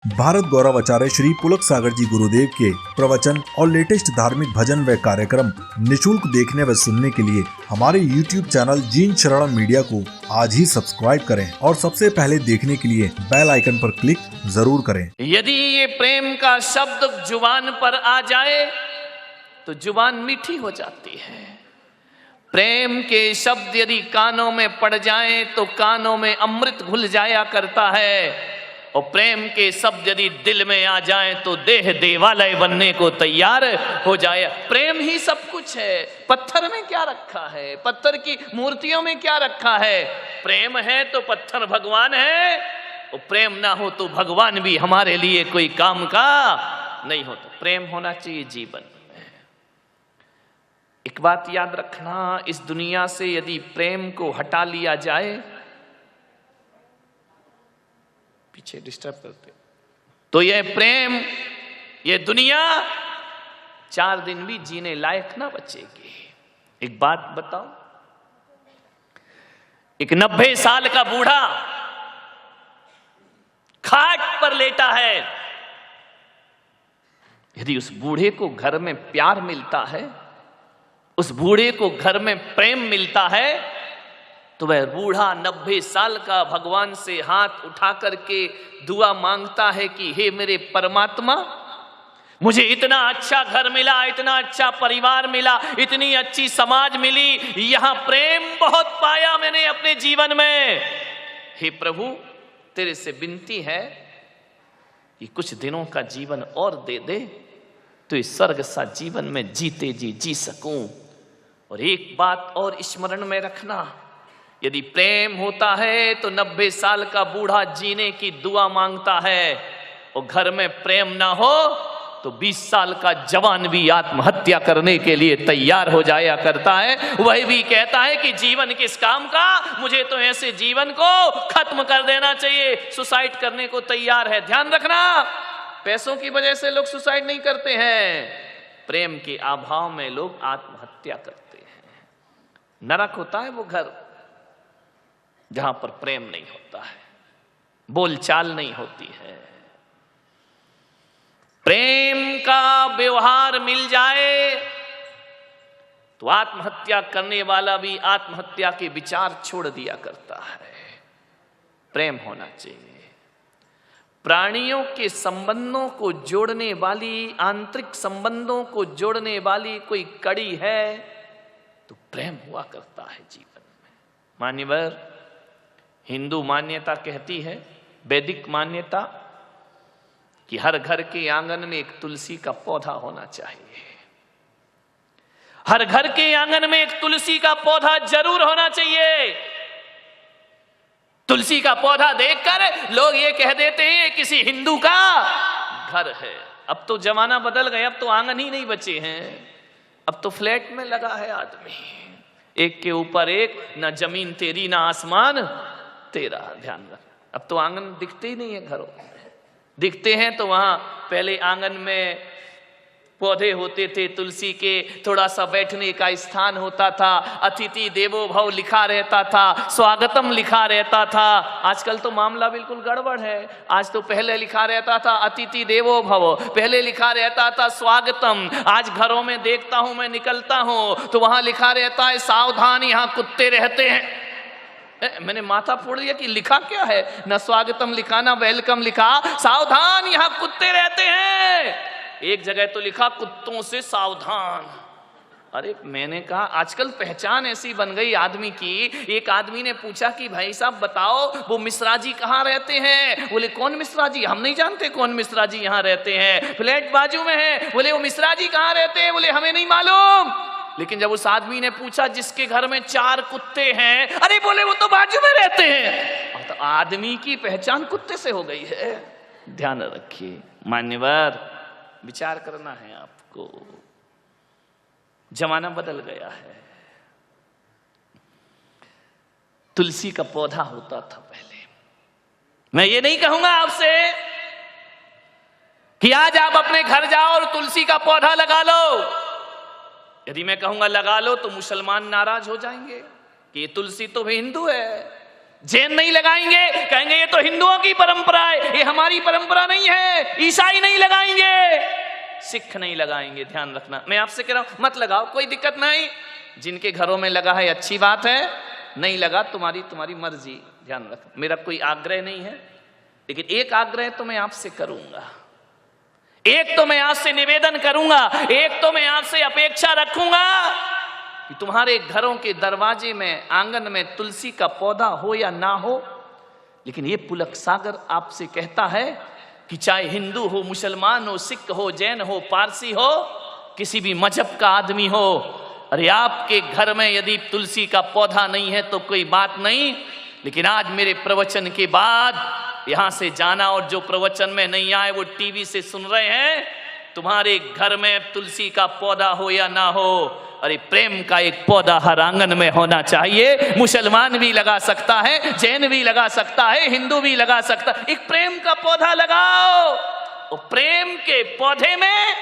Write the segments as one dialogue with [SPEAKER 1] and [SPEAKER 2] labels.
[SPEAKER 1] भारत गौरव आचार्य श्री पुलक सागर जी गुरुदेव के प्रवचन और लेटेस्ट धार्मिक भजन व कार्यक्रम निशुल्क देखने व सुनने के लिए हमारे YouTube चैनल जीन शरण मीडिया को आज ही सब्सक्राइब करें और सबसे पहले देखने के लिए बेल आइकन पर क्लिक जरूर करें।
[SPEAKER 2] यदि ये प्रेम का शब्द जुबान पर आ जाए तो जुबान मीठी हो जाती है। प्रेम के शब्द यदि कानों में पड़ जाएं तो कानों में अमृत घुल जाया करता है, और प्रेम के शब्द यदि दिल में आ जाएं तो देह देवालय बनने को तैयार हो जाए। प्रेम ही सब कुछ है। पत्थर में क्या रखा है, पत्थर की मूर्तियों में क्या रखा है? प्रेम है तो पत्थर भगवान है, और प्रेम ना हो तो भगवान भी हमारे लिए कोई काम का नहीं हो। तो प्रेम होना चाहिए जीवन में। एक बात याद रखना, इस दुनिया से यदि प्रेम को हटा लिया जाए, पीछे डिस्टर्ब करते, तो यह प्रेम, यह दुनिया 4 दिन भी जीने लायक ना बचेगी। एक बात बताओ, एक 90 साल का बूढ़ा खाट पर लेटा है, यदि उस बूढ़े को घर में प्यार मिलता है, उस बूढ़े को घर में प्रेम मिलता है, तो वह बूढ़ा 90 साल का भगवान से हाथ उठा करके दुआ मांगता है कि हे मेरे परमात्मा, मुझे इतना अच्छा घर मिला, इतना अच्छा परिवार मिला, इतनी अच्छी समाज मिली, यहां प्रेम बहुत पाया मैंने अपने जीवन में। हे प्रभु, तेरे से विनती है कि कुछ दिनों का जीवन और दे दे, तो इस स्वर्ग सा जीवन में जीते जी सकूं। और एक बात और स्मरण में रखना, यदि प्रेम होता है तो 90 साल का बूढ़ा जीने की दुआ मांगता है, और घर में प्रेम ना हो तो 20 साल का जवान भी आत्महत्या करने के लिए तैयार हो जाया करता है। वह भी कहता है कि जीवन किस काम का, मुझे तो ऐसे जीवन को खत्म कर देना चाहिए, सुसाइड करने को तैयार है। ध्यान रखना, पैसों की वजह से लोग सुसाइड नहीं करते हैं, प्रेम के अभाव में लोग आत्महत्या करते हैं। नरक होता है वो घर जहां पर प्रेम नहीं होता है, बोलचाल नहीं होती है। प्रेम का व्यवहार मिल जाए तो आत्महत्या करने वाला भी आत्महत्या के विचार छोड़ दिया करता है। प्रेम होना चाहिए। प्राणियों के संबंधों को जोड़ने वाली, आंतरिक संबंधों को जोड़ने वाली कोई कड़ी है तो प्रेम हुआ करता है जीवन में। मान्यवर, हिंदू मान्यता कहती है, वैदिक मान्यता, कि हर घर के आंगन में एक तुलसी का पौधा होना चाहिए। हर घर के आंगन में एक तुलसी का पौधा जरूर होना चाहिए। तुलसी का पौधा देखकर लोग ये कह देते हैं ये किसी हिंदू का घर है। अब तो जमाना बदल गया, अब तो आंगन ही नहीं बचे हैं, अब तो फ्लैट में लगा है आदमी, एक के ऊपर एक, ना जमीन तेरी ना आसमान तेरा। ध्यान रख, अब तो आंगन दिखते ही नहीं है घरों में। दिखते हैं तो वहां पहले आंगन में पौधे होते थे तुलसी के, थोड़ा सा बैठने का स्थान होता था, अतिथि देवो भव लिखा रहता था, स्वागतम लिखा रहता था। आजकल तो मामला बिल्कुल गड़बड़ है। आज तो पहले लिखा रहता था अतिथि देवो भव, पहले लिखा रहता था स्वागतम। आज घरों में देखता हूं, मैं निकलता हूं तो वहां लिखा रहता है सावधान यहां कुत्ते रहते हैं। मैंने माथा फोड़ दिया कि लिखा क्या है, ना स्वागतम लिखा ना वेलकम लिखा, सावधान यहां कुत्ते रहते हैं। एक जगह तो लिखा कुत्तों से सावधान। अरे मैंने कहा आजकल पहचान ऐसी बन गई आदमी की। एक आदमी ने पूछा कि भाई साहब बताओ वो मिश्रा जी कहाँ रहते हैं? बोले कौन मिश्रा जी? हम नहीं जानते कौन मिश्रा जी यहाँ रहते हैं, फ्लैट बाजू में है। बोले वो मिश्रा जी कहाँ रहते हैं? बोले हमें नहीं मालूम। लेकिन जब उस आदमी ने पूछा जिसके घर में 4 कुत्ते हैं, अरे बोले वो तो बाजू में रहते हैं। तो आदमी की पहचान कुत्ते से हो गई है। ध्यान रखिए मान्यवर, विचार करना है आपको, जमाना बदल गया है। तुलसी का पौधा होता था पहले। मैं ये नहीं कहूंगा आपसे कि आज आप अपने घर जाओ और तुलसी का पौधा लगा लो। यदि मैं कहूंगा लगा लो तो मुसलमान नाराज हो जाएंगे कि ये तुलसी तो भी हिंदू है, जैन नहीं लगाएंगे, कहेंगे ये तो हिंदुओं की परंपरा है, ये हमारी परंपरा नहीं है। ईसाई नहीं लगाएंगे, सिख नहीं लगाएंगे। ध्यान रखना, मैं आपसे कह रहा हूं मत लगाओ, कोई दिक्कत नहीं। जिनके घरों में लगा है अच्छी बात है, नहीं लगा तुम्हारी मर्जी। ध्यान रखना, मेरा कोई आग्रह नहीं है, लेकिन एक आग्रह तो मैं आपसे करूंगा, एक तो मैं आपसे निवेदन करूंगा, एक तो मैं आपसे अपेक्षा रखूंगा कि तुम्हारे घरों के दरवाजे में, आंगन में तुलसी का पौधा हो या ना हो, लेकिन ये पुलक सागर आपसे कहता है कि चाहे हिंदू हो, मुसलमान हो, सिख हो, जैन हो, पारसी हो, किसी भी मजहब का आदमी हो, अरे आपके घर में यदि तुलसी का पौधा नहीं है तो कोई बात नहीं, लेकिन आज मेरे प्रवचन के बाद यहां से जाना, और जो प्रवचन में नहीं आए वो टीवी से सुन रहे हैं, तुम्हारे घर में तुलसी का पौधा हो या ना हो, अरे प्रेम का एक पौधा हर आंगन में होना चाहिए। मुसलमान भी लगा सकता है, जैन भी लगा सकता है, हिंदू भी लगा सकता है, एक प्रेम का पौधा लगाओ। और प्रेम के पौधे में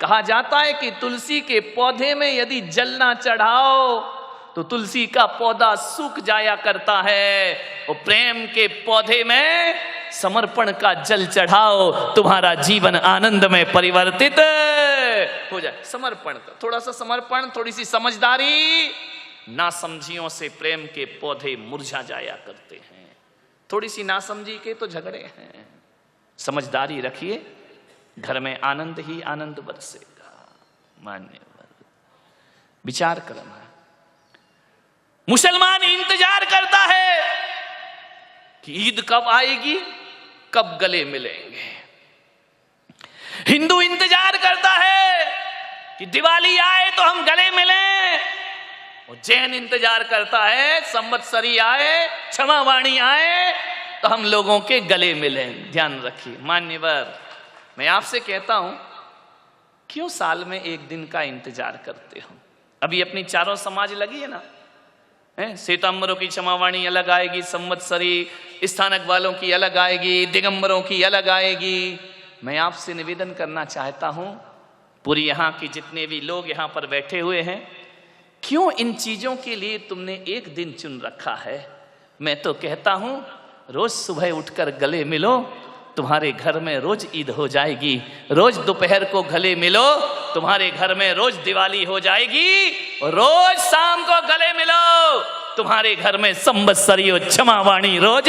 [SPEAKER 2] कहा जाता है कि तुलसी के पौधे में यदि जल ना चढ़ाओ तो तुलसी का पौधा सूख जाया करता है। और प्रेम के पौधे में समर्पण का जल चढ़ाओ, तुम्हारा जीवन आनंद में परिवर्तित हो जाए। समर्पण का थोड़ा सा समर्पण, थोड़ी सी समझदारी, नासमझियों से प्रेम के पौधे मुरझा जाया करते हैं। थोड़ी सी नासमझी के तो झगड़े हैं। समझदारी रखिए, घर में आनंद ही आनंद बरसेगा। मान्यवर, विचार करना। मुसलमान इंतजार करता है कि ईद कब आएगी, कब गले मिलेंगे। हिंदू इंतजार करता है कि दिवाली आए तो हम गले मिलें, और जैन इंतजार करता है संवत्सरी आए, क्षमावाणी आए तो हम लोगों के गले मिलें। ध्यान रखिए मान्यवर, मैं आपसे कहता हूं, क्यों साल में एक दिन का इंतजार करते हो? अभी अपनी चारों समाज लगी है ना, श्वेतांबरों की क्षमावाणी अलग आएगी, संवत्सरी स्थानक वालों की अलग आएगी, दिगंबरों की अलग आएगी। मैं आपसे निवेदन करना चाहता हूं, पूरी यहाँ की जितने भी लोग यहाँ पर बैठे हुए हैं, क्यों इन चीजों के लिए तुमने एक दिन चुन रखा है? मैं तो कहता हूं रोज सुबह उठकर गले मिलो, तुम्हारे घर में रोज ईद हो जाएगी। रोज दोपहर को गले मिलो, तुम्हारे घर में रोज दिवाली हो जाएगी। और रोज शाम को गले मिलो, तुम्हारे घर में संवत्सरी और क्षमावाणी रोज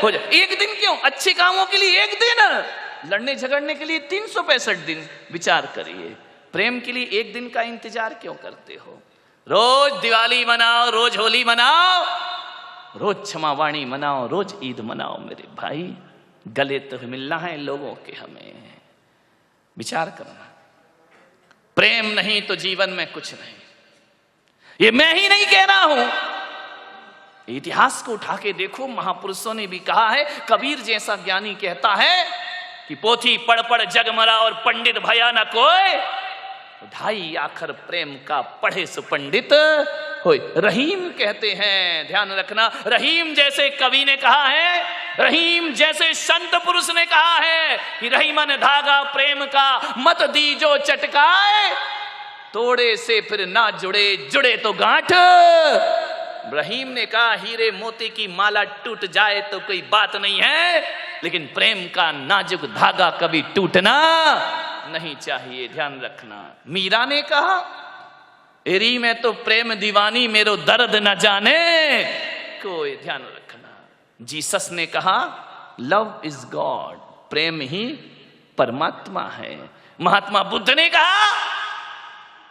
[SPEAKER 2] हो जाए। एक दिन क्यों? अच्छे कामों के लिए एक दिन, लड़ने झगड़ने के लिए 365 दिन। विचार करिए, प्रेम के लिए एक दिन का इंतजार क्यों करते हो? रोज दिवाली मनाओ, रोज होली मनाओ, रोज क्षमावाणी मनाओ, रोज ईद मनाओ। मेरे भाई, गले तो मिलना है लोगों के। हमें विचार करना, प्रेम नहीं तो जीवन में कुछ नहीं। ये मैं ही नहीं कह रहा हूं, इतिहास को उठा के देखो, महापुरुषों ने भी कहा है। कबीर जैसा ज्ञानी कहता है कि पोथी पढ़ पढ़ जग मरा और पंडित भया न कोई, ढाई आखर प्रेम का पढ़े सो पंडित होय। रहीम कहते हैं, ध्यान रखना, रहीम जैसे कवि ने कहा है, रहीम जैसे संत पुरुष ने कहा है कि रहीमन धागा प्रेम का मत दीजो चटकाए, तोड़े से फिर ना जुड़े, जुड़े तो गांठ। रहीम ने कहा हीरे मोती की माला टूट जाए तो कोई बात नहीं है, लेकिन प्रेम का नाजुक धागा कभी टूटना नहीं चाहिए। ध्यान रखना। मीरा ने कहा एरी में तो प्रेम दीवानी मेरो दर्द न जाने कोई। ध्यान रखना। जीसस ने कहा लव इज गॉड, प्रेम ही परमात्मा है। महात्मा बुद्ध ने कहा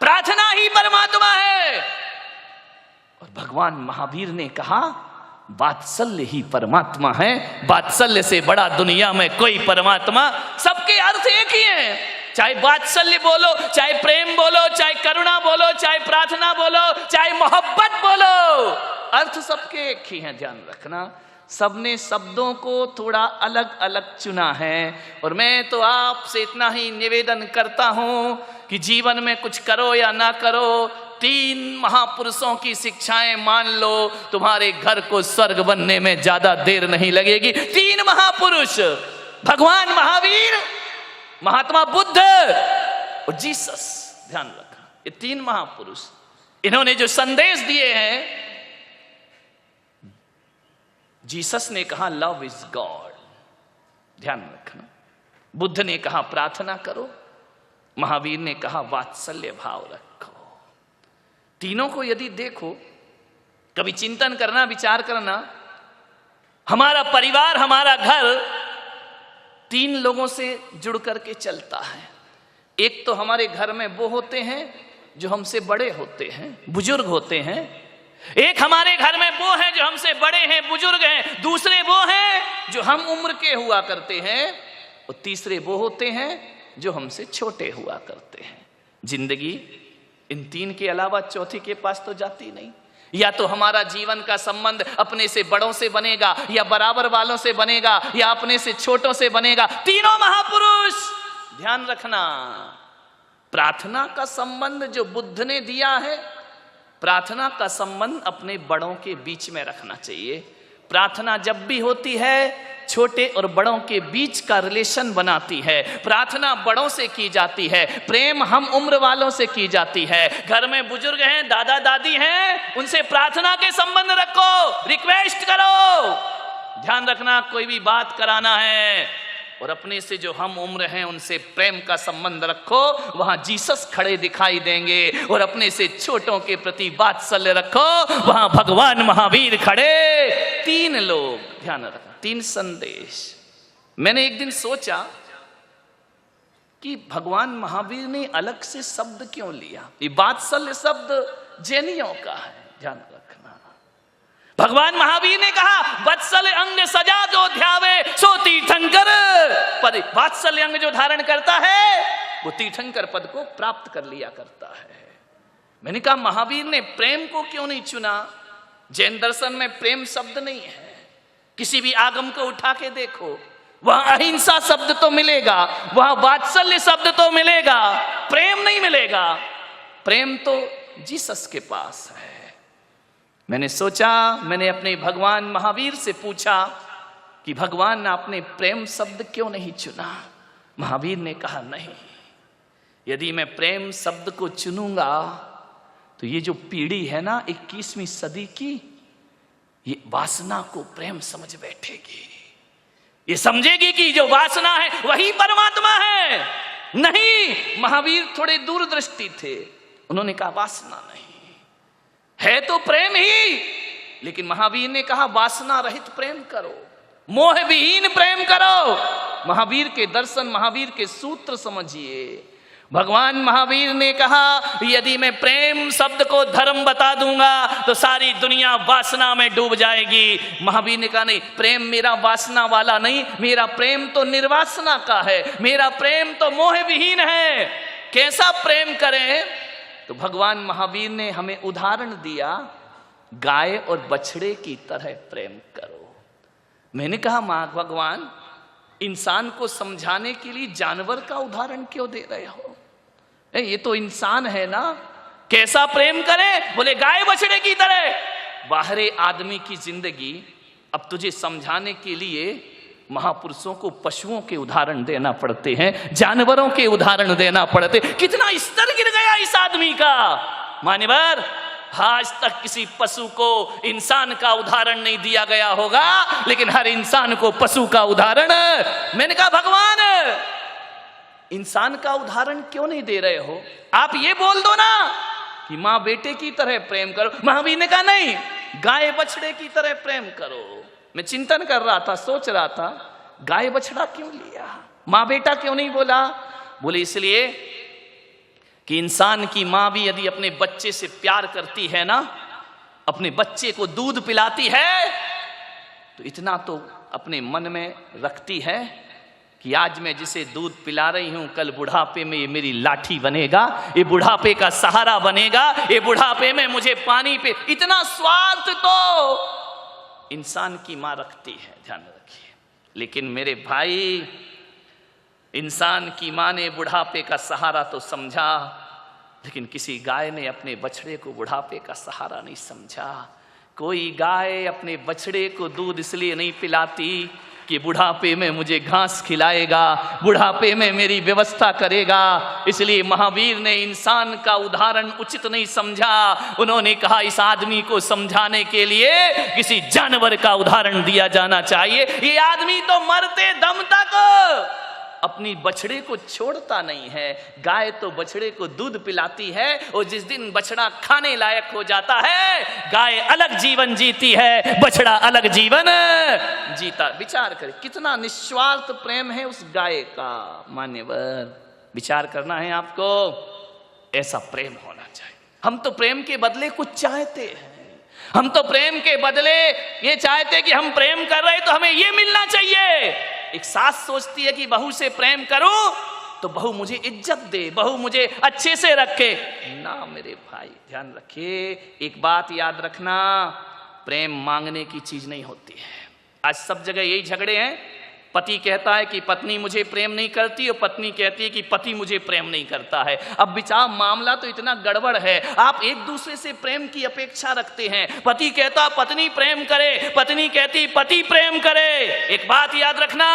[SPEAKER 2] प्रार्थना ही परमात्मा है। और भगवान महावीर ने कहा वात्सल्य ही परमात्मा है। वात्सल्य से बड़ा दुनिया में कोई परमात्मा, सबके अर्थ एक ही है। चाहे वात्सल्य बोलो, चाहे प्रेम बोलो, चाहे करुणा बोलो, चाहे प्रार्थना बोलो, चाहे मोहब्बत बोलो, अर्थ सबके एक ही हैं। ध्यान रखना। सबने शब्दों को थोड़ा अलग अलग चुना है। और मैं तो आपसे इतना ही निवेदन करता हूं कि जीवन में कुछ करो या ना करो, 3 महापुरुषों की शिक्षाएं मान लो, तुम्हारे घर को स्वर्ग बनने में ज्यादा देर नहीं लगेगी। 3 महापुरुष, भगवान महावीर, महात्मा बुद्ध और जीसस। ध्यान रखना, ये 3 महापुरुष, इन्होंने जो संदेश दिए हैं, जीसस ने कहा लव इज गॉड, ध्यान रखना। बुद्ध ने कहा प्रार्थना करो, महावीर ने कहा वात्सल्य भाव रखो। तीनों को यदि देखो, कभी चिंतन करना, विचार करना, हमारा परिवार, हमारा घर 3 लोगों से जुड़ करके चलता है। एक तो हमारे घर में वो होते हैं जो हमसे बड़े होते हैं, बुजुर्ग होते हैं। एक हमारे घर में वो हैं जो हमसे बड़े हैं, बुजुर्ग हैं। दूसरे वो हैं जो हम उम्र के हुआ करते हैं, और तीसरे वो होते हैं जो हमसे छोटे हुआ करते हैं। जिंदगी इन 3 के अलावा चौथी के पास तो जाती नहीं। या तो हमारा जीवन का संबंध अपने से बड़ों से बनेगा, या बराबर वालों से बनेगा, या अपने से छोटों से बनेगा। तीनों महापुरुष, ध्यान रखना, प्रार्थना का संबंध जो बुद्ध ने दिया है, प्रार्थना का संबंध अपने बड़ों के बीच में रखना चाहिए। प्रार्थना जब भी होती है, छोटे और बड़ों के बीच का रिलेशन बनाती है। प्रार्थना बड़ों से की जाती है, प्रेम हम उम्र वालों से की जाती है। घर में बुजुर्ग हैं, दादा दादी हैं, उनसे प्रार्थना के संबंध रखो, रिक्वेस्ट करो। ध्यान रखना, कोई भी बात कराना है और अपने से जो हम उम्र हैं उनसे प्रेम का संबंध रखो, वहां जीसस खड़े दिखाई देंगे। और अपने से छोटों के प्रति वात्सल्य रखो, वहां भगवान महावीर खड़े। 3 लोग, ध्यान रखना, 3 संदेश। मैंने एक दिन सोचा कि भगवान महावीर ने अलग से शब्द क्यों लिया। ये वात्सल्य शब्द जैनियों का है, ध्यान रखना। भगवान महावीर ने कहा वत्सल अंग सजा जो ध्यावे सो तीर्थंकर पद। वात्सल्य अंग जो धारण करता है वो तीर्थंकर पद को प्राप्त कर लिया करता है। मैंने कहा महावीर ने प्रेम को क्यों नहीं चुना। जैन दर्शन में प्रेम शब्द नहीं है। किसी भी आगम को उठा के देखो, वहां अहिंसा शब्द तो मिलेगा, वहां वात्सल्य शब्द तो मिलेगा, प्रेम नहीं मिलेगा। प्रेम तो जीसस के पास है। मैंने सोचा, मैंने अपने भगवान महावीर से पूछा कि भगवान आपने प्रेम शब्द क्यों नहीं चुना। महावीर ने कहा नहीं, यदि मैं प्रेम शब्द को चुनूंगा तो ये जो पीढ़ी है ना 21वीं सदी की, ये वासना को प्रेम समझ बैठेगी। ये समझेगी कि जो वासना है वही परमात्मा है। नहीं, महावीर थोड़े दूरदृष्टि थे। उन्होंने कहा वासना नहीं है तो प्रेम ही। लेकिन महावीर ने कहा वासना रहित प्रेम करो, मोह विहीन प्रेम करो। महावीर के दर्शन, महावीर के सूत्र समझिए। भगवान महावीर ने कहा यदि मैं प्रेम शब्द को धर्म बता दूंगा तो सारी दुनिया वासना में डूब जाएगी। महावीर ने कहा नहीं, प्रेम मेरा वासना वाला नहीं, मेरा प्रेम तो निर्वासना का है, मेरा प्रेम तो मोह विहीन है। कैसा प्रेम करें? तो भगवान महावीर ने हमें उदाहरण दिया, गाय और बछड़े की तरह प्रेम करो। मैंने कहा मां भगवान, इंसान को समझाने के लिए जानवर का उदाहरण क्यों दे रहे हो? ये तो इंसान है ना, कैसा प्रेम करें? बोले गाय बछड़े की तरह। बाहरी आदमी की जिंदगी, अब तुझे समझाने के लिए महापुरुषों को पशुओं के उदाहरण देना पड़ते हैं, जानवरों के उदाहरण देना पड़ते। कितना स्तर गिर गया इस आदमी का। मान्यवर, आज तक किसी पशु को इंसान का उदाहरण नहीं दिया गया होगा, लेकिन हर इंसान को पशु का उदाहरण। मैंने कहा भगवान, इंसान का उदाहरण क्यों नहीं दे रहे हो? आप ये बोल दो ना कि माँ बेटे की तरह प्रेम करो। महावीर ने कहा नहीं, गाय बछड़े की तरह प्रेम करो। मैं चिंतन कर रहा था, सोच रहा था, गाय बछड़ा क्यों लिया, माँ बेटा क्यों नहीं बोला? बोले इसलिए कि इंसान की माँ भी यदि अपने बच्चे से प्यार करती है ना, अपने बच्चे को दूध पिलाती है, तो इतना तो अपने मन में रखती है कि आज मैं जिसे दूध पिला रही हूं, कल बुढ़ापे में ये मेरी लाठी बनेगा, ये बुढ़ापे का सहारा बनेगा, ये बुढ़ापे में मुझे पानी पे। इतना स्वार्थ तो इंसान की मां रखती है, ध्यान रखिए। लेकिन मेरे भाई, इंसान की मां ने बुढ़ापे का सहारा तो समझा, लेकिन किसी गाय ने अपने बछड़े को बुढ़ापे का सहारा नहीं समझा। कोई गाय अपने बछड़े को दूध इसलिए नहीं पिलाती कि बुढ़ापे में मुझे घास खिलाएगा, बुढ़ापे में मेरी व्यवस्था करेगा। इसलिए महावीर ने इंसान का उदाहरण उचित नहीं समझा। उन्होंने कहा इस आदमी को समझाने के लिए किसी जानवर का उदाहरण दिया जाना चाहिए। ये आदमी तो मरते दम तक अपनी बछड़े को छोड़ता नहीं है। गाय तो बछड़े को दूध पिलाती है और जिस दिन बछड़ा खाने लायक हो जाता है, गाय अलग जीवन जीती है, बछड़ा अलग जीवन जीता। विचार करें कितना निस्वार्थ प्रेम है उस गाय का। मान्यवर, विचार करना है आपको, ऐसा प्रेम होना चाहिए। हम तो प्रेम के बदले कुछ चाहते हैं। हम तो प्रेम के बदले ये चाहते कि हम प्रेम कर रहे तो हमें ये मिलना चाहिए। एक सास सोचती है कि बहू से प्रेम करूं तो बहू मुझे इज्जत दे, बहू मुझे अच्छे से रखे। ना मेरे भाई, ध्यान रखिए, एक बात याद रखना, प्रेम मांगने की चीज नहीं होती है। आज सब जगह यही झगड़े हैं। पति कहता है कि पत्नी मुझे प्रेम नहीं करती और पत्नी कहती है कि पति मुझे प्रेम नहीं करता है। अब विचार मामला तो इतना गड़बड़ है। आप एक दूसरे से प्रेम की अपेक्षा रखते हैं। पति कहता पत्नी प्रेम करे, पत्नी कहती पति प्रेम करे। एक बात याद रखना,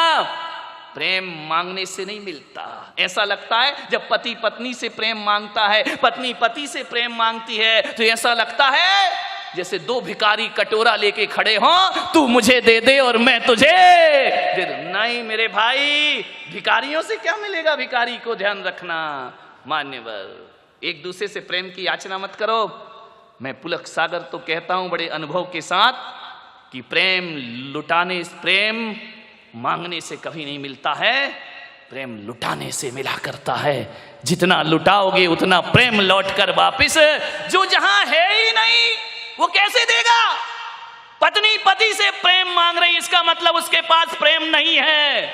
[SPEAKER 2] प्रेम मांगने से नहीं मिलता। ऐसा लगता है जब पति पत्नी से प्रेम मांगता है, पत्नी पति से प्रेम मांगती है, तो ऐसा लगता है जैसे दो भिखारी कटोरा लेके खड़े हों, तू मुझे दे दे और मैं तुझे दे दूं। नहीं मेरे भाई, भिखारियों से क्या मिलेगा भिखारी को, ध्यान रखना। मान्यवर, एक दूसरे से प्रेम की याचना मत करो। मैं पुलक सागर तो कहता हूं बड़े अनुभव के साथ कि प्रेम लुटाने, प्रेम मांगने से कभी नहीं मिलता है, प्रेम लुटाने से मिला करता है। जितना लुटाओगे उतना प्रेम लौट कर वापिस, जो जहां है ही नहीं वो कैसे देगा। पत्नी पति से प्रेम मांग रही, इसका मतलब उसके पास प्रेम नहीं है।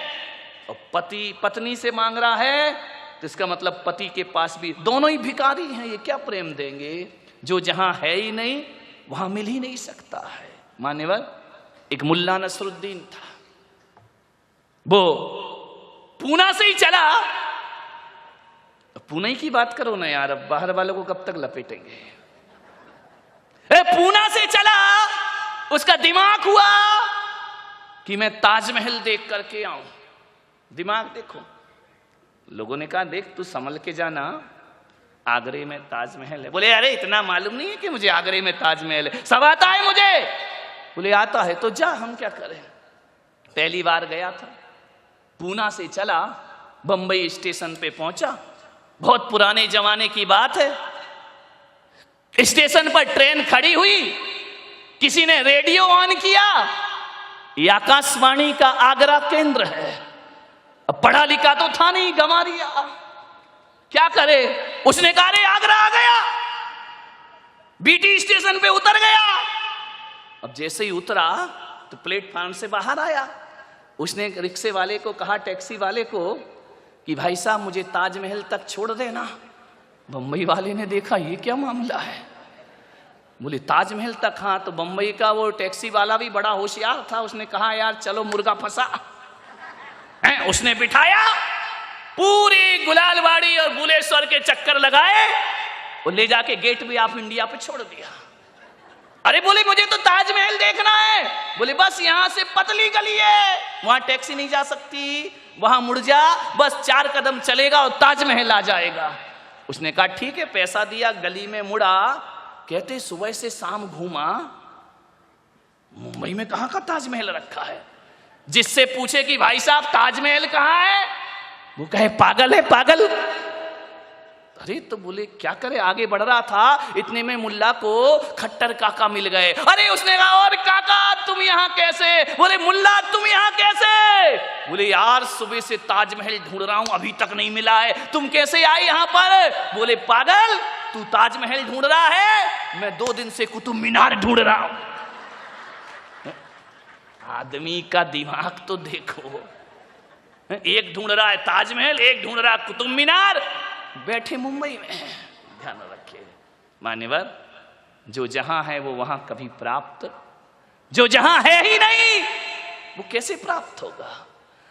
[SPEAKER 2] और पति पत्नी से मांग रहा है तो इसका मतलब पति के पास भी, दोनों ही भिखारी हैं, ये क्या प्रेम देंगे। जो जहां है ही नहीं वहां मिल ही नहीं सकता है। मान्यवर, एक मुल्ला नसरुद्दीन था, वो पूना से ही चला। पुणे की बात करो ना यार, अब बाहर वालों को कब तक लपेटेंगे। पूना से चला, उसका दिमाग हुआ कि मैं ताजमहल देख करके आऊं। दिमाग देखो, लोगों ने कहा देख तू संभल के जाना, आगरे में ताजमहल है। बोले अरे इतना मालूम नहीं है कि मुझे आगरे में ताजमहल है, सब आता है मुझे। बोले आता है तो जा, हम क्या करें। पहली बार गया था, पूना से चला, बंबई स्टेशन पे पहुंचा। बहुत पुराने जमाने की बात है। स्टेशन पर ट्रेन खड़ी हुई, किसी ने रेडियो ऑन किया, ये आकाशवाणी का आगरा केंद्र है। अब पढ़ा लिखा तो था नहीं, गंवारिया, क्या करे। उसने कहा अरे आगरा आ गया, बीटी स्टेशन पे उतर गया। अब जैसे ही उतरा तो प्लेटफार्म से बाहर आया। उसने रिक्शे वाले को कहा, टैक्सी वाले को, कि भाई साहब मुझे ताजमहल तक छोड़ देना। बंबई वाले ने देखा ये क्या मामला है। बोले ताजमहल तक, हाँ। तो बंबई का वो टैक्सी वाला भी बड़ा होशियार था, उसने कहा यार चलो मुर्गा फंसा। उसने बिठाया, पूरी गुलालवाड़ी और बुलेश्वर के चक्कर लगाए और ले जाके गेट भी ऑफ इंडिया पे छोड़ दिया। अरे बोले मुझे तो ताजमहल देखना है। बोले बस यहां से पतली गली है, वहां टैक्सी नहीं जा सकती, वहां मुड़ जा, बस 4 कदम चलेगा और ताजमहल आ जाएगा। उसने कहा ठीक है, पैसा दिया, गली में मुड़ा। कहते सुबह से शाम घूमा, मुंबई में कहां का ताजमहल रखा है। जिससे पूछे कि भाई साहब ताजमहल कहां है, वो कहे पागल है पागल। अरे तो बोले क्या करे, आगे बढ़ रहा था, इतने में मुल्ला को खट्टर काका मिल गए। अरे उसने कहा और काका तुम यहाँ कैसे। बोले मुल्ला तुम यहाँ कैसे। बोले यार सुबह से ताजमहल ढूंढ रहा हूं, अभी तक नहीं मिला है, तुम कैसे आए यहाँ पर। बोले पागल, तू ताजमहल ढूंढ रहा है, मैं 2 दिन से कुतुब मीनार ढूंढ रहा हूं। आदमी का दिमाग तो देखो, एक ढूंढ रहा है ताजमहल, एक ढूंढ रहा है कुतुब मीनार, बैठे मुंबई में। ध्यान रखिए मान्यवर, जो जहां है वो वहां कभी प्राप्त, जो जहां है ही नहीं वो कैसे प्राप्त होगा।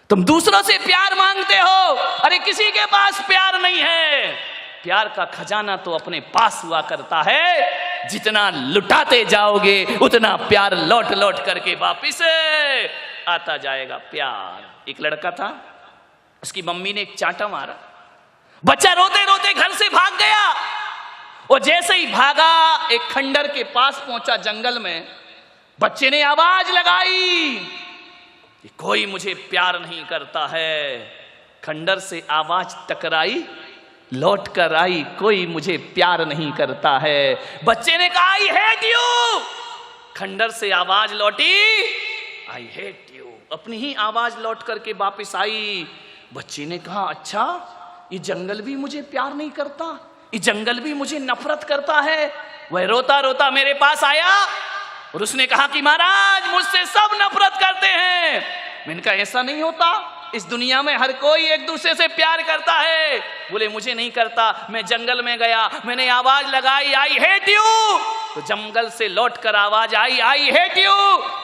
[SPEAKER 2] तुम दूसरों से प्यार मांगते हो, अरे किसी के पास प्यार नहीं है। प्यार का खजाना तो अपने पास हुआ करता है, जितना लुटाते जाओगे उतना प्यार लौट लौट करके वापिस आता जाएगा प्यार। एक लड़का था, उसकी मम्मी ने एक चांटा मारा, बच्चा रोते रोते घर से भाग गया। और जैसे ही भागा एक खंडर के पास पहुंचा जंगल में, बच्चे ने आवाज लगाई कि कोई मुझे प्यार नहीं करता है। खंडर से आवाज टकराई, लौट कर आई, कोई मुझे प्यार नहीं करता है। बच्चे ने कहा आई हेट यू। खंडर से आवाज लौटी, आई हेट यू। अपनी ही आवाज लौट करके वापस आई। बच्चे ने कहा अच्छा, ये जंगल भी मुझे प्यार नहीं करता, ये जंगल भी मुझे नफरत करता है। वह रोता रोता मेरे पास आया और उसने कहा कि महाराज मुझसे सब नफरत करते हैं। मैंने कहा ऐसा नहीं होता, इस दुनिया में हर कोई एक दूसरे से प्यार करता है। बोले मुझे नहीं करता। मैं जंगल में गया, मैंने आवाज लगाई आई हेट यू, तो जंगल से लौट कर आवाज आई आई हेट यू।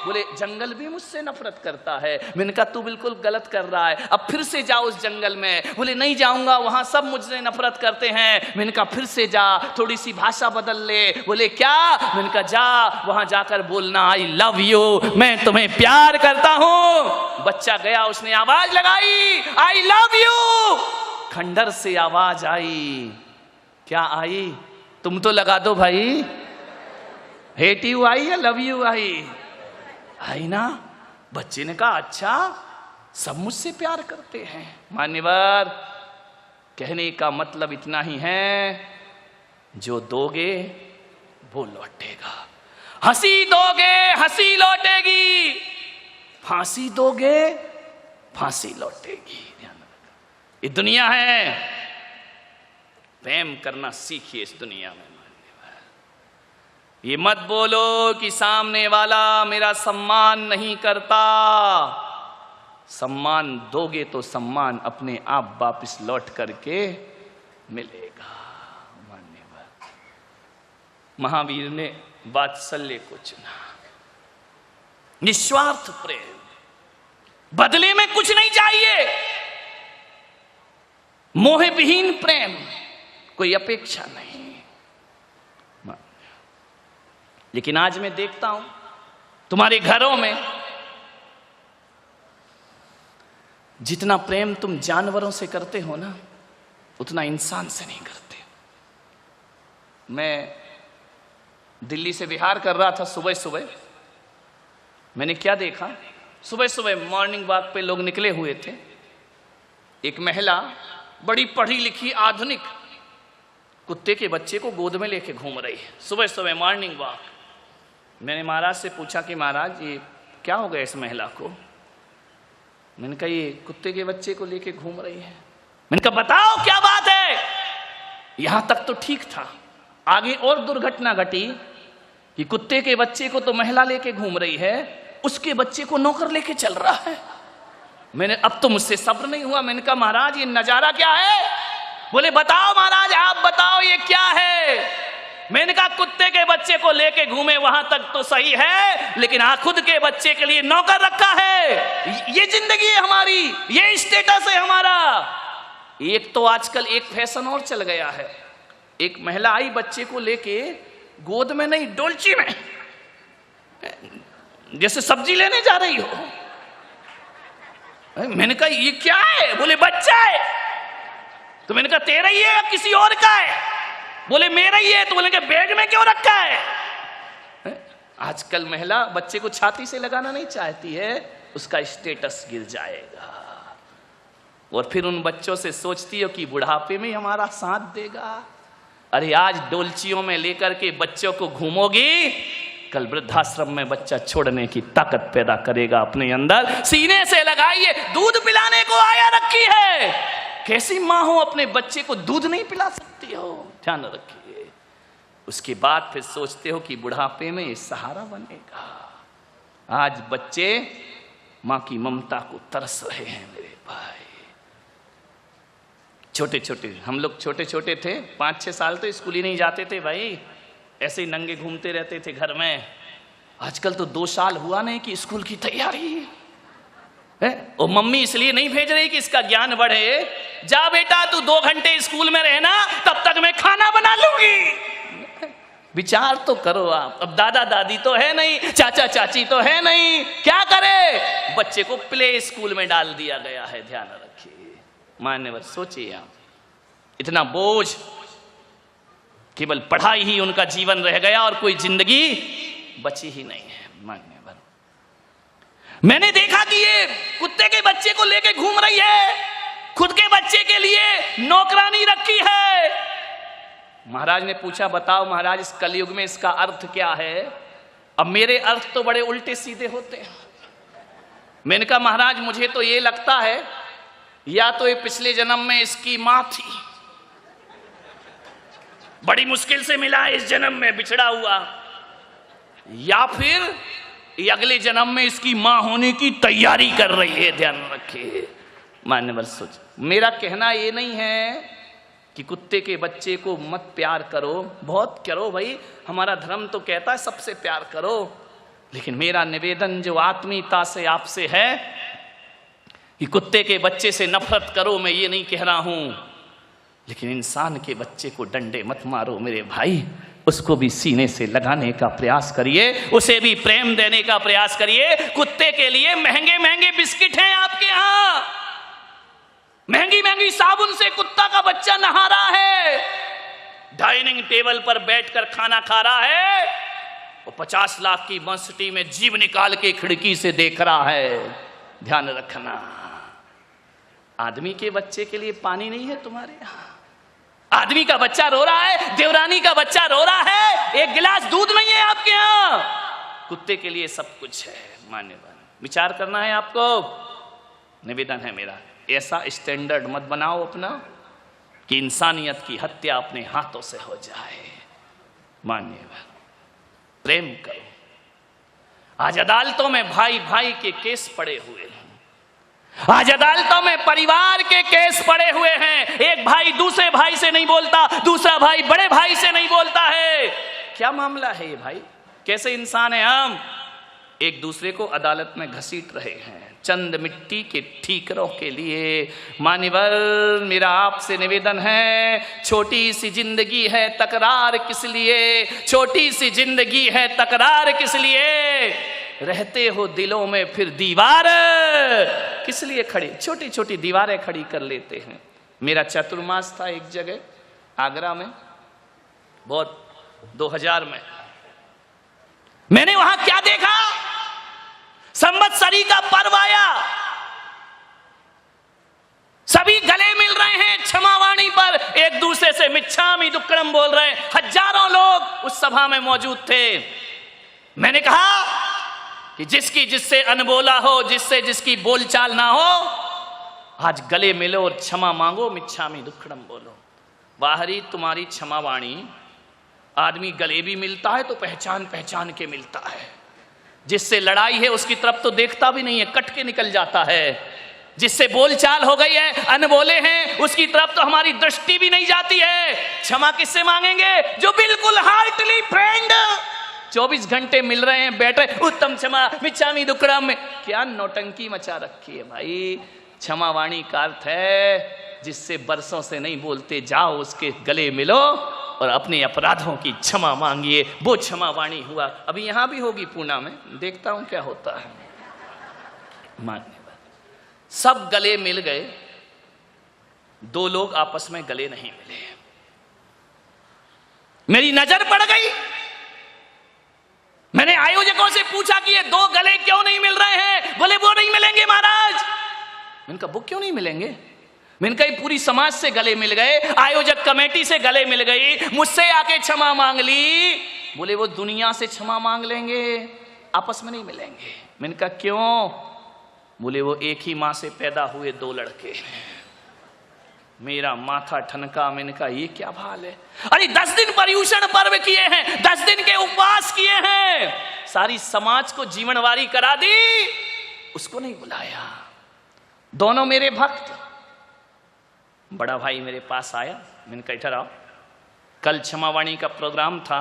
[SPEAKER 2] बोले जंगल भी मुझसे नफरत करता है। मैंने कहा तू बिल्कुल गलत कर रहा है, अब फिर से जा उस जंगल में। बोले नहीं जाऊंगा, वहां सब मुझसे नफरत करते हैं। मैंने कहा फिर से जा, थोड़ी सी भाषा बदल ले। बोले क्या? मैंने कहा जा, वहां जाकर बोलना आई लव यू, मैं तुम्हें प्यार करता हूं। बच्चा गया, उसने आवाज लगाई आई लव यू। खंडर से आवाज आई, क्या आई? तुम तो लगा दो भाई। हेट यू आई या लव यू आई? आई ना। बच्चे ने कहा अच्छा, सब मुझसे प्यार करते हैं। मान्यवर, कहने का मतलब इतना ही है, जो दोगे वो लौटेगा। हंसी दोगे हंसी लौटेगी, फांसी दोगे फांसी लौटेगी। ये दुनिया है, प्रेम करना सीखिए इस दुनिया में। ये मत बोलो कि सामने वाला मेरा सम्मान नहीं करता। सम्मान दोगे तो सम्मान अपने आप वापस लौट करके मिलेगा। मान्यवर, महावीर ने वात्सल्य को चुना, निस्वार्थ प्रेम, बदले में कुछ नहीं चाहिए, मोह विहीन प्रेम, कोई अपेक्षा नहीं। लेकिन आज मैं देखता हूं तुम्हारे घरों में जितना प्रेम तुम जानवरों से करते हो ना, उतना इंसान से नहीं करते। मैं दिल्ली से बिहार कर रहा था, सुबह सुबह मैंने क्या देखा, सुबह सुबह मॉर्निंग वॉक पे लोग निकले हुए थे। एक महिला बड़ी पढ़ी लिखी आधुनिक कुत्ते के बच्चे को गोद में लेके घूम रही है, सुबह सुबह मॉर्निंग वॉक। मैंने महाराज से पूछा कि महाराज ये क्या हो गया इस महिला को? मैंने कहा ये कुत्ते के बच्चे को लेके घूम रही है। मैंने कहा बताओ क्या बात है? यहां तक तो ठीक था, आगे और दुर्घटना घटी कि कुत्ते के बच्चे को तो महिला लेके घूम रही है, उसके बच्चे को नौकर लेके चल रहा है। मैंने अब तो मुझसे सब्र नहीं हुआ। मैंने कहा महाराज ये नजारा क्या है? बोले बताओ महाराज, आप बताओ ये क्या है? मैंने कहा कुत्ते के बच्चे को लेके घूमे वहां तक तो सही है, लेकिन खुद के बच्चे के लिए नौकर रखा है। ये जिंदगी है हमारी, ये स्टेटस है हमारा। एक तो आजकल एक फैशन और चल गया है, एक महिला आई बच्चे को लेके गोद में नहीं डोलची में, जैसे सब्जी लेने जा रही हो। मैंने कहा ये क्या है? बोले बच्चा है। तो मैंने कहा तेरा ही है या किसी और का है? बोले मेरा ही है। तो बोले बैग में क्यों रखा है? आजकल महिला बच्चे को छाती से लगाना नहीं चाहती है, उसका स्टेटस गिर जाएगा। और फिर उन बच्चों से सोचती हो कि बुढ़ापे में हमारा साथ देगा। अरे आज डोलचियों में लेकर के बच्चों को घूमोगी, कल वृद्धाश्रम में बच्चा छोड़ने की ताकत पैदा करेगा अपने अंदर। सीने से लगाइए, दूध पिलाने को आया रखी है। कैसी माँ हो अपने बच्चे को दूध नहीं पिला सकती हो? ध्यान रखिए। उसके बाद फिर सोचते हो कि बुढ़ापे में ये सहारा बनेगा। आज बच्चे माँ की ममता को तरस रहे हैं मेरे भाई। छोटे छोटे, हम लोग छोटे छोटे थे, 5-6 साल तो स्कूल ही नहीं जाते थे भाई, ऐसे ही नंगे घूमते रहते थे घर में। आजकल तो 2 साल हुआ नहीं कि स्कूल की तैयारी है। और मम्मी इसलिए नहीं भेज रही कि इसका ज्ञान बढ़े। जा बेटा तू 2 घंटे स्कूल में रहना, तब तक मैं खाना बना लूंगी। विचार तो करो आप। अब दादा दादी तो है नहीं, चाचा चाची तो है नहीं, क्या करे? बच्चे को प्ले स्कूल में डाल दिया गया है। ध्यान रखिए मान्यवर, सोचिए आप, इतना बोझ, केवल पढ़ाई ही उनका जीवन रह गया और कोई जिंदगी बची ही नहीं है। मान्यवर, मैंने देखा कि ये कुत्ते के बच्चे को लेके घूम रही है, खुद के बच्चे के लिए नौकरानी रखी है। महाराज ने पूछा, बताओ महाराज इस कलयुग में इसका अर्थ क्या है? अब मेरे अर्थ तो बड़े उल्टे सीधे होते हैं। मैंने कहा महाराज मुझे तो ये लगता है या तो ये पिछले जन्म में इसकी मां थी, बड़ी मुश्किल से मिला इस जन्म में बिछड़ा हुआ, या फिर ये अगले जन्म में इसकी मां होने की तैयारी कर रही है। ध्यान रखिए मान्यवर, सोच, मेरा कहना ये नहीं है कि कुत्ते के बच्चे को मत प्यार करो, बहुत करो भाई, हमारा धर्म तो कहता है सबसे प्यार करो, लेकिन मेरा निवेदन जो आत्मीयता से आपसे है कि कुत्ते के बच्चे से नफरत करो, मैं ये नहीं कह रहा हूं, लेकिन इंसान के बच्चे को डंडे मत मारो मेरे भाई, उसको भी सीने से लगाने का प्रयास करिए, उसे भी प्रेम देने का प्रयास करिए। कुत्ते के लिए महंगे महंगे बिस्किट हैं आपके यहां, महंगी महंगी साबुन से कुत्ता का बच्चा नहा रहा है, डाइनिंग टेबल पर बैठकर खाना खा रहा है, वो 50 लाख की बंसटी में जीभ निकाल के खिड़की से देख रहा है। ध्यान रखना, आदमी के बच्चे के लिए पानी नहीं है तुम्हारे यहां, आदमी का बच्चा रो रहा है, देवरानी का बच्चा रो रहा है, एक गिलास दूध नहीं है आपके यहां, कुत्ते के लिए सब कुछ है। मान्यवर, विचार करना है आपको, निवेदन है मेरा, ऐसा स्टैंडर्ड मत बनाओ अपना कि इंसानियत की हत्या अपने हाथों से हो जाए। मान्यवर, प्रेम करो। आज अदालतों में भाई भाई के केस पड़े हुए हैं, आज अदालतों में परिवार के केस पड़े हुए हैं, एक भाई दूसरे भाई से नहीं बोलता, दूसरा भाई बड़े भाई से नहीं बोलता है। क्या मामला है ये भाई? कैसे इंसान है हम? एक दूसरे को अदालत में घसीट रहे हैं चंद मिट्टी के ठीकरों के लिए। मान्यवर, मेरा आपसे निवेदन है, छोटी सी जिंदगी है, तकरार किस लिए? छोटी सी जिंदगी है, तकरार किस लिए? रहते हो दिलों में फिर दीवार किस लिए खड़ी? छोटी छोटी दीवारें खड़ी कर लेते हैं। मेरा चतुर्मास था एक जगह आगरा में, बहुत 2000 में। मैंने वहां क्या देखा? संवत्सरी का पर्व आया, सभी गले मिल रहे हैं क्षमावाणी पर, एक दूसरे से मिच्छामि दुक्कडम बोल रहे हैं। हजारों लोग उस सभा में मौजूद थे। मैंने कहा कि जिसकी जिससे अनबोला हो, जिससे जिसकी बोलचाल ना हो, आज गले मिलो और क्षमा मांगो, मिच्छामि दुक्कडम बोलो। बाहरी तुम्हारी क्षमावाणी, आदमी गले भी मिलता है तो पहचान पहचान के मिलता है, जिससे लड़ाई है उसकी तरफ तो देखता भी नहीं है, कट के निकल जाता है। जिससे बोलचाल हो गई है, अनबोले हैं, उसकी तरफ तो हमारी दृष्टि भी नहीं जाती है। क्षमा किससे मांगेंगे? जो बिल्कुल हार्टली फ्रेंड 24 घंटे मिल रहे हैं, बैठ रहे, उत्तम क्षमा मिच्छामि दुक्कडम में। क्या नौटंकी मचा रखी है भाई। क्षमावाणी का अर्थ है जिससे बरसों से नहीं बोलते, जाओ उसके गले मिलो और अपने अपराधों की क्षमा मांगिए, वो क्षमावाणी हुआ। अभी यहां भी होगी पूना में, देखता हूं क्या होता है। मान्यवर, सब गले मिल गए, 2 लोग आपस में गले नहीं मिले। मेरी नजर पड़ गई, मैंने आयोजकों से पूछा कि ये 2 गले क्यों नहीं मिल रहे हैं? बोले वो नहीं मिलेंगे महाराज। मैंने कहा वो क्यों नहीं मिलेंगे? मैंने कहा पूरी समाज से गले मिल गए, आयोजक कमेटी से गले मिल गई, मुझसे आके क्षमा मांग ली। बोले वो दुनिया से क्षमा मांग लेंगे, आपस में नहीं मिलेंगे। मैंने कहा क्यों? बोले वो एक ही मां से पैदा हुए 2 लड़के। मेरा माथा ठनका। मैंने कहा ये क्या भाल है? अरे 10 दिन पर्यूषण पर्व किए हैं, 10 दिन के उपवास किए हैं, सारी समाज को जीवनवारी करा दी, उसको नहीं बुलाया। दोनों मेरे भक्त। बड़ा भाई मेरे पास आया, मैंने कहा इधर आओ, कल क्षमावाणी का प्रोग्राम था,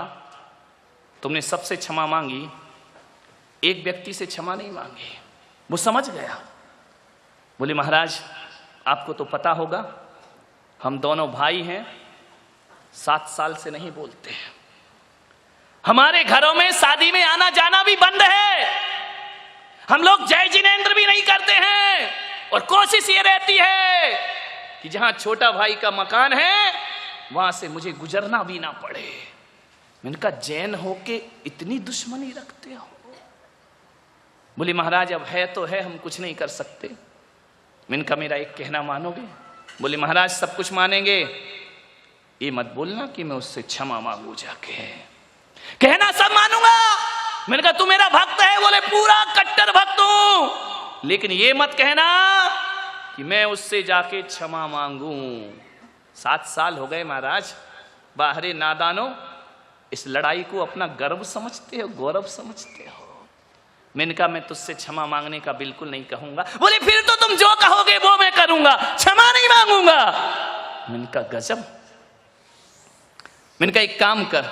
[SPEAKER 2] तुमने सबसे क्षमा मांगी, एक व्यक्ति से क्षमा नहीं मांगी। वो समझ गया। बोले महाराज आपको तो पता होगा, हम दोनों भाई हैं, 7 साल से नहीं बोलते हैं, हमारे घरों में शादी में आना जाना भी बंद है। हम लोग जय जिनेंद्र भी नहीं करते हैं और कोशिश ये रहती है कि जहां छोटा भाई का मकान है वहां से मुझे गुजरना भी ना पड़े। मैंने कहा जैन होके इतनी दुश्मनी रखते हो? बोले महाराज अब है तो है, हम कुछ नहीं कर सकते। मैंने कहा मेरा एक कहना मानोगे? बोले महाराज सब कुछ मानेंगे, ये मत बोलना कि मैं उससे क्षमा मांगू जाके। कहना सब मानूंगा। मैंने कहा तू मेरा भक्त है? बोले पूरा कट्टर भक्त हूं, लेकिन ये मत कहना कि मैं उससे जाके क्षमा मांगू। 7 साल हो गए महाराज। बाहरे नादानो, इस लड़ाई को अपना गर्व समझते हो, गौरव समझते हो? मैंने कहा मैं तुझसे क्षमा मांगने का बिल्कुल नहीं कहूंगा। बोले फिर तो तुम जो कहोगे वो मैं करूंगा, क्षमा नहीं मांगूंगा। मैंने कहा गजब। मैंने कहा एक काम कर,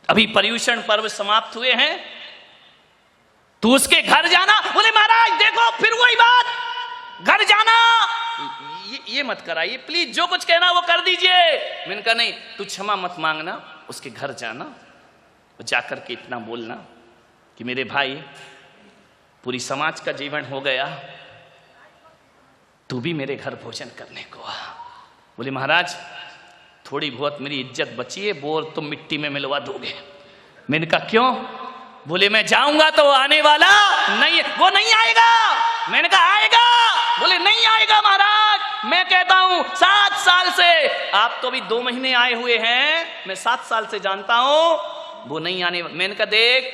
[SPEAKER 2] अभी पर्युषण पर्व समाप्त हुए हैं, तू उसके घर जाना। बोले महाराज देखो फिर वही बात, घर जाना ये मत कराइए प्लीज, जो कुछ कहना वो कर दीजिए। मैंने कहा नहीं, तू क्षमा मत मांगना, उसके घर जाना, जाकर के इतना बोलना कि मेरे भाई पूरी समाज का जीवन हो गया, तू भी मेरे घर भोजन करने को आ। बोले महाराज थोड़ी बहुत मेरी इज्जत बची है, बोर तुम मिट्टी में मिलवा दोगे। मैंने कहा क्यों? बोले मैं जाऊंगा तो आने वाला नहीं, वो नहीं आएगा। मैंने कहा आएगा। बोले नहीं आएगा महाराज, मैं कहता हूं 7 साल से, आप तो अभी 2 महीने आए हुए हैं, मैं 7 साल से जानता हूं वो नहीं आने। मैंने कहा देख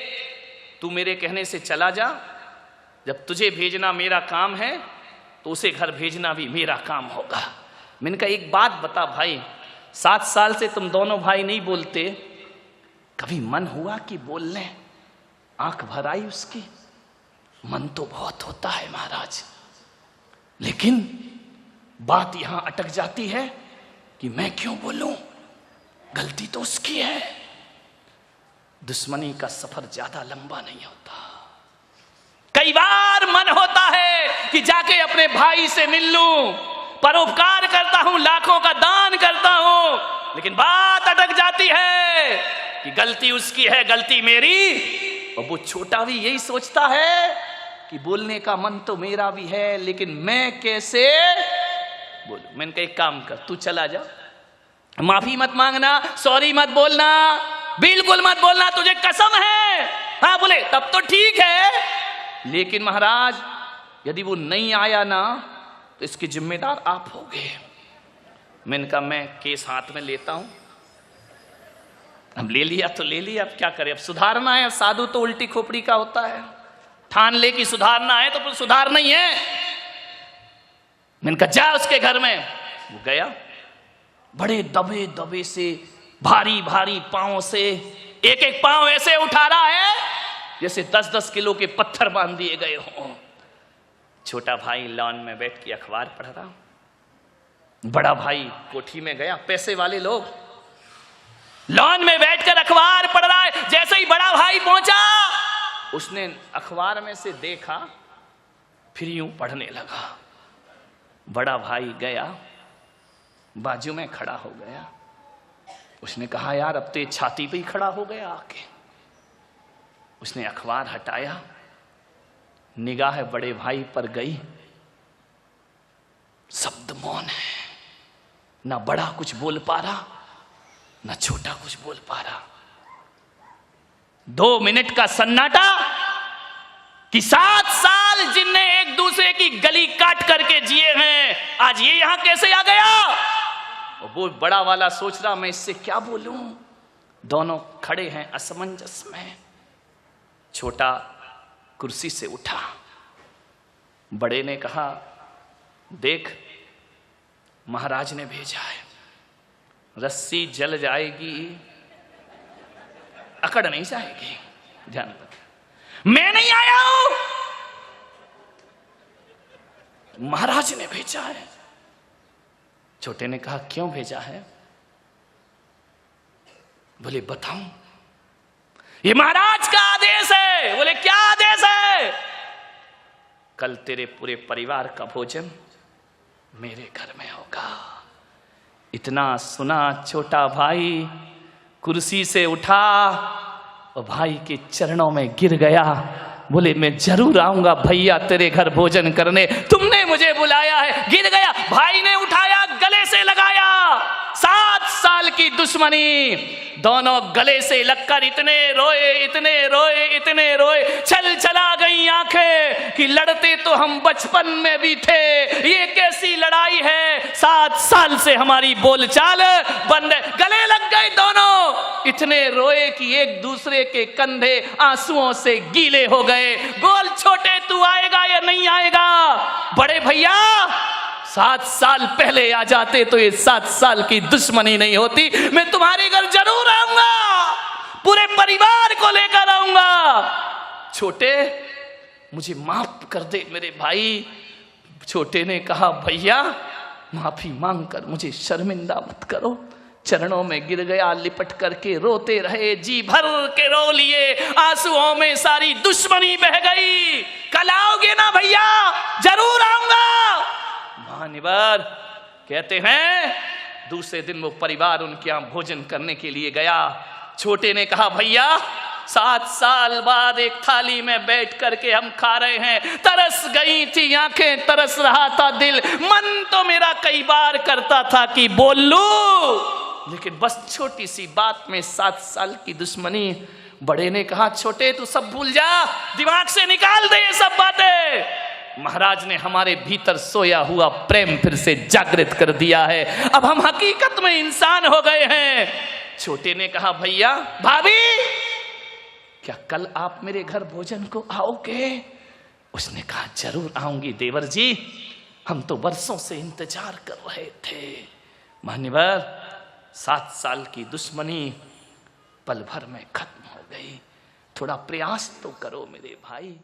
[SPEAKER 2] तू मेरे कहने से चला जा, जब तुझे भेजना मेरा काम है तो उसे घर भेजना भी मेरा काम होगा। मैंने कहा एक बात बता भाई, 7 साल से तुम दोनों भाई नहीं बोलते, कभी मन हुआ कि बोल लें? आंख भर आई उसकी। मन तो बहुत होता है महाराज, लेकिन बात यहां अटक जाती है कि मैं क्यों बोलूं, गलती तो उसकी है। दुश्मनी का सफर ज्यादा लंबा नहीं होता। कई बार मन होता है कि जाके अपने भाई से मिल लूं, परोपकार करता हूं, लाखों का दान करता हूं, लेकिन बात अटक जाती है कि गलती उसकी है, गलती मेरी। और वो छोटा भी यही सोचता है कि बोलने का मन तो मेरा भी है, लेकिन मैं कैसे बोलूं। मैंने कहा एक काम कर, तू चला जा, माफी मत मांगना, सॉरी मत बोलना, बिल्कुल मत बोलना, तुझे कसम है। हाँ बोले तब तो ठीक है, लेकिन महाराज यदि वो नहीं आया ना तो इसके जिम्मेदार आप होगे। मैंने कहा मैं केस हाथ में लेता हूं। अब ले लिया तो ले लिया, अब क्या करें, अब सुधारना है। साधु तो उल्टी खोपड़ी का होता है, ठान ले कि सुधारना है तो सुधार नहीं है। मैंने कहा जा उसके घर में। वो गया, बड़े दबे दबे से, भारी भारी पांव से, एक एक पांव ऐसे उठा रहा है जैसे 10-10 किलो के पत्थर बांध दिए गए हों। छोटा भाई लॉन में बैठ के अखबार पढ़ रहा, बड़ा भाई कोठी में गया। पैसे वाले लोग लॉन में बैठकर अखबार पढ़ रहा है। जैसे ही बड़ा भाई पहुंचा, उसने अखबार में से देखा, फिर यूं पढ़ने लगा। बड़ा भाई गया, बाजू में खड़ा हो गया। उसने कहा यार अब तो ये छाती पे ही खड़ा हो गया आके। उसने अखबार हटाया, निगाह बड़े भाई पर गई, शब्द मौन है, ना बड़ा कुछ बोल पा रहा, ना छोटा कुछ बोल पा रहा। 2 मिनट का सन्नाटा कि 7 साल जिनने एक दूसरे की गली काट करके जिए हैं, आज ये यहां कैसे आ गया। और वो बड़ा वाला सोच रहा मैं इससे क्या बोलूं। दोनों खड़े हैं असमंजस में। छोटा कुर्सी से उठा, बड़े ने कहा देख महाराज ने भेजा है, रस्सी जल जाएगी, अकड़ नहीं जाएगी, ध्यान रख। मैं नहीं आया हूं, महाराज ने भेजा है। छोटे ने कहा क्यों भेजा है। बोले बताऊं, ये महाराज का आदेश है। बोले क्या आदेश है। कल तेरे पूरे परिवार का भोजन मेरे घर में होगा। इतना सुना छोटा भाई कुर्सी से उठा और भाई के चरणों में गिर गया। बोले मैं जरूर आऊंगा भैया तेरे घर भोजन करने, तुमने मुझे बुलाया है। गिर गया, भाई ने उठाया, गले से लगाया। 7 साल की दुश्मनी, दोनों गले से लगकर इतने रोए, इतने रोए, इतने रोए, छल छला गई आंखें कि लड़ते तो हम बचपन में भी थे, ये कैसी लड़ाई है। 7 साल से हमारी बोलचाल बंद है। गले लग गए दोनों, इतने रोए कि एक दूसरे के कंधे आंसुओं से गीले हो गए। बोल छोटे तू आएगा या नहीं आएगा? बड़े भैया 7 साल पहले आ जाते तो ये 7 साल की दुश्मनी नहीं होती। मैं तुम्हारे घर जरूर आऊंगा, पूरे परिवार को लेकर आऊंगा। छोटे मुझे माफ कर दे मेरे भाई। छोटे ने कहा भैया माफी मांग कर मुझे शर्मिंदा मत करो। चरणों में गिर गया, लिपट करके रोते रहे, जी भर के रो लिए, आंसुओं में सारी दुश्मनी बह गई। कल आओगे ना भैया? जरूर आऊंगा। महानिवर कहते हैं दूसरे दिन वो परिवार उनके यहाँ भोजन करने के लिए गया। छोटे ने कहा भैया 7 साल बाद एक थाली में बैठ करके हम खा रहे हैं, तरस गई थी आंखें, तरस रहा था दिल, मन तो मेरा कई बार करता था कि बोल लूं, लेकिन बस छोटी सी बात में 7 साल की दुश्मनी। बड़े ने कहा छोटे तू सब भूल जा, दिमाग से निकाल दे ये सब बातें। महाराज ने हमारे भीतर सोया हुआ प्रेम फिर से जागृत कर दिया है, अब हम हकीकत में इंसान हो गए हैं। छोटे ने कहा भैया भाभी क्या कल आप मेरे घर भोजन को आओगे? उसने कहा जरूर आऊंगी देवर जी, हम तो वर्षों से इंतजार कर रहे थे। मान्यवर 7 साल की दुश्मनी पल भर में खत्म हो गई। थोड़ा प्रयास तो करो मेरे भाई।